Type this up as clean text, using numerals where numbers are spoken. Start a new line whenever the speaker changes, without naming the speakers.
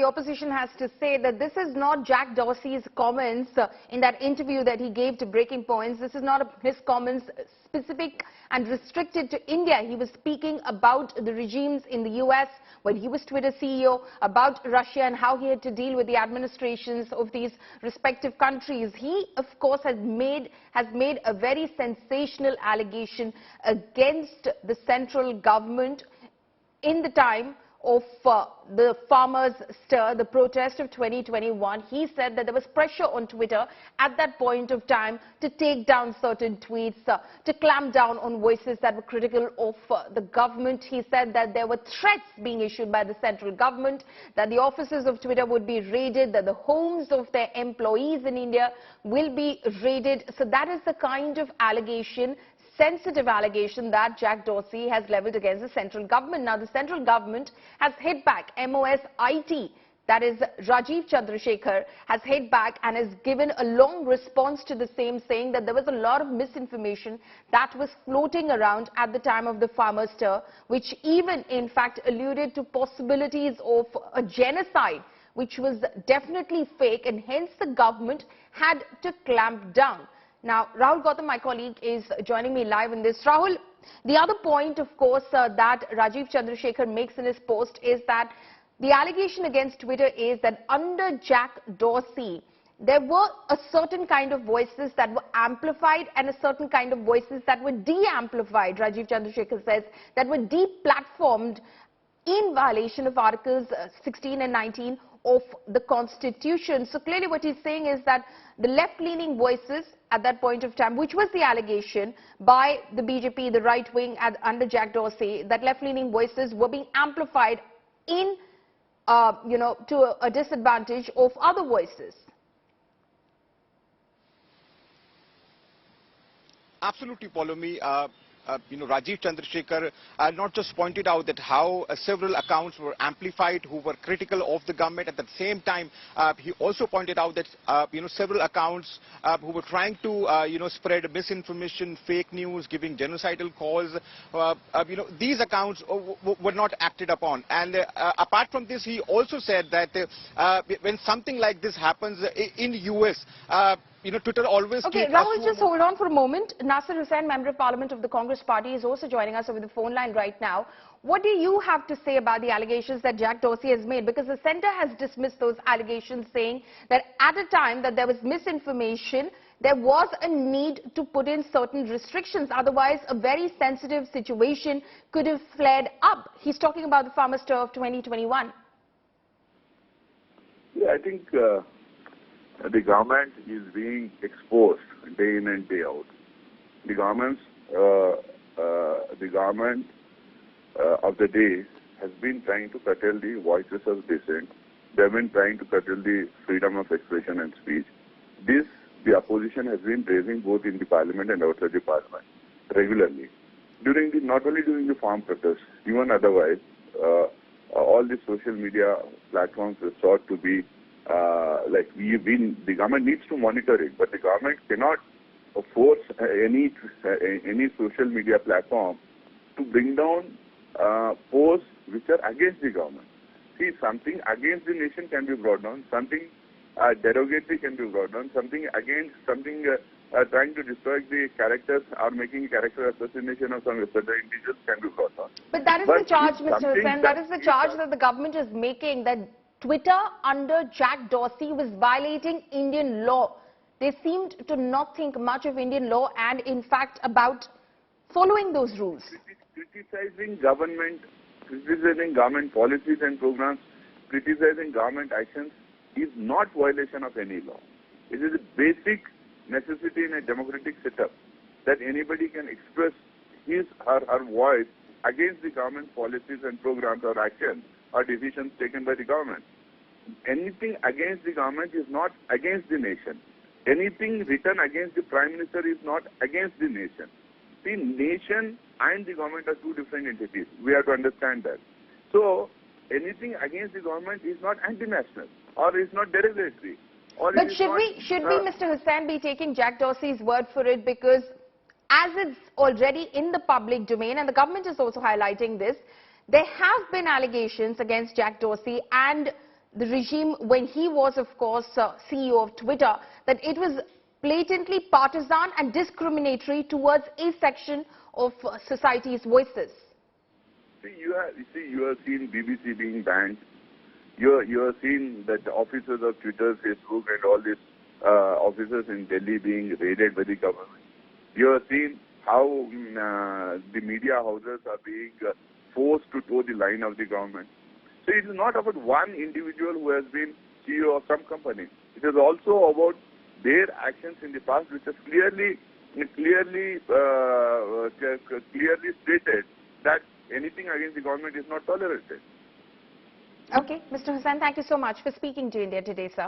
opposition has to say that this is not Jack Dorsey's comments in that interview that he gave to Breaking Points. This is not his comments specific and restricted to India. He was speaking about the regimes in the US when he was Twitter CEO, about Russia and how he had to deal with the administrations of these respective countries. He, of course, has made a very sensational allegation against the central government in the time of the farmers' stir, the protest of 2021. He said that there was pressure on Twitter at that point of time to take down certain tweets, to clamp down on voices that were critical of the government. He said that there were threats being issued by the central government, that the offices of Twitter would be raided, that the homes of their employees in India will be raided. So that is the kind of allegation, sensitive allegation, that Jack Dorsey has leveled against the central government. Now, the central government has hit back. MOSIT, that is Rajiv Chandrasekhar, has hit back and has given a long response to the same, saying that there was a lot of misinformation that was floating around at the time of the farmers' stir, which even, in fact, alluded to possibilities of a genocide, which was definitely fake, and hence the government had to clamp down. Now, Rahul Gautam, my colleague, is joining me live in this. Rahul, the other point, of course, that Rajiv Chandrasekhar makes in his post is that the allegation against Twitter is that under Jack Dorsey, there were a certain kind of voices that were amplified and a certain kind of voices that were de-amplified. Rajiv Chandrasekhar says that were de-platformed in violation of Articles 16 and 19 of the Constitution. So clearly what he's saying is that the left-leaning voices at that point of time, which was the allegation by the BJP, the right wing under Jack Dorsey, that left-leaning voices were being amplified in, to a disadvantage of other voices.
Absolutely, Paulomi. Rajiv Chandrasekhar not just pointed out that how several accounts were amplified who were critical of the government. At the same time, he also pointed out that several accounts who were trying to spread misinformation, fake news, giving genocidal calls, these accounts were not acted upon. And apart from this, he also said that when something like this happens in the US, Twitter always...
Okay, Rahul, just hold on for a moment. Nasir Hussain, Member of Parliament of the Congress Party, is also joining us over the phone line right now. What do you have to say about the allegations that Jack Dorsey has made? Because the centre has dismissed those allegations, saying that at a time that there was misinformation, there was a need to put in certain restrictions. Otherwise, a very sensitive situation could have flared up. He's talking about the farmers' stir of 2021.
Yeah, I think... the government is being exposed day in and day out. The government of the day has been trying to curtail the voices of dissent. They have been trying to curtail the freedom of expression and speech. This, the opposition has been raising both in the parliament and outside the parliament regularly. Not only during the farm protests, even otherwise, all the social media platforms resort to be the government needs to monitor it, but the government cannot force any social media platform to bring down posts which are against the government. See, something against the nation can be brought down, something derogatory can be brought down, something trying to destroy the characters or making character assassination of some certain individuals can be brought down.
But that is the charge, Mr. Hussain. That is the charge that the government is making, that Twitter under Jack Dorsey was violating Indian law. They seemed to not think much of Indian law and, in fact, about following those rules.
Criticizing government policies and programs, criticizing government actions is not violation of any law. It is a basic necessity in a democratic setup that anybody can express his or her voice against the government policies and programs or actions or decisions taken by the government. Anything against the government is not against the nation. Anything written against the Prime Minister is not against the nation. The nation and the government are two different entities. We have to understand that. So, anything against the government is not anti-national or is not derogatory.
But should we, Mr. Hussain, be taking Jack Dorsey's word for it? Because as it's already in the public domain, and the government is also highlighting this, there have been allegations against Jack Dorsey and the regime when he was, of course, CEO of Twitter, that it was blatantly partisan and discriminatory towards a section of society's voices.
You have seen BBC being banned. You have seen that the officers of Twitter, Facebook, and all these officers in Delhi being raided by the government. You have seen how the media houses are being forced to toe the line of the government. So it is not about one individual who has been CEO of some company. It is also about their actions in the past, which has clearly stated that anything against the government is not tolerated.
Okay, Mr. Hussain, thank you so much for speaking to India Today, sir.